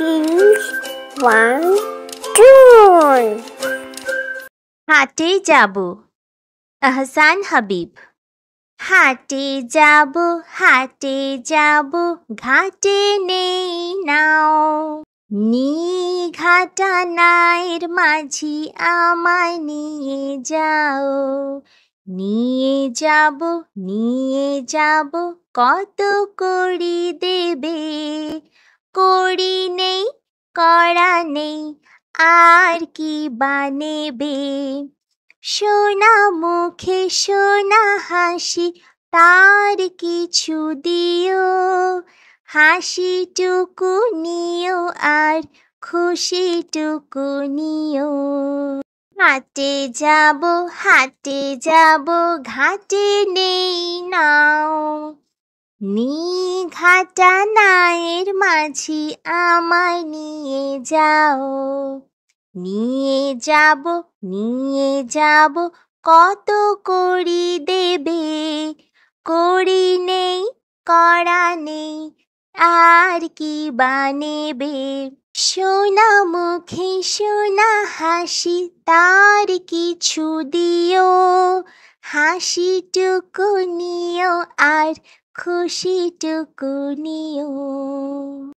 Choose one tune. হাটে যাব। আহসান হাবিব। হাটে যাব, হাটে যাব, ঘাটে নেই নাও। নিঘাটা নায়ের মাঝি আমায় নিয়ে যাও। নিয়ে যাব, নিয়ে যাব, কত কড়ি দেবে? কড়ি নেই, কড়া নেই, আর কি বা নেবে? সোনা মুখে সোনা হাসি, তার কিছু দিও। হাসিটুকু নিও আর খুশিটুকু নিও। হাটে যাব, হাটে যাব, ঘাটে নেই নাও। নিঘাটা নায়ের মাঝি আমায় নিয়ে যাও। নিয়ে যাব, নিয়ে যাব, কত কড়ি দেবে? কড়ি নেই, কড়া নেই, আর কি বা নেবে? সোনা মুখে সোনা হাসি, তার কিছু দিও। হাসিটুকু নিও আর খুশিটুকু নিও।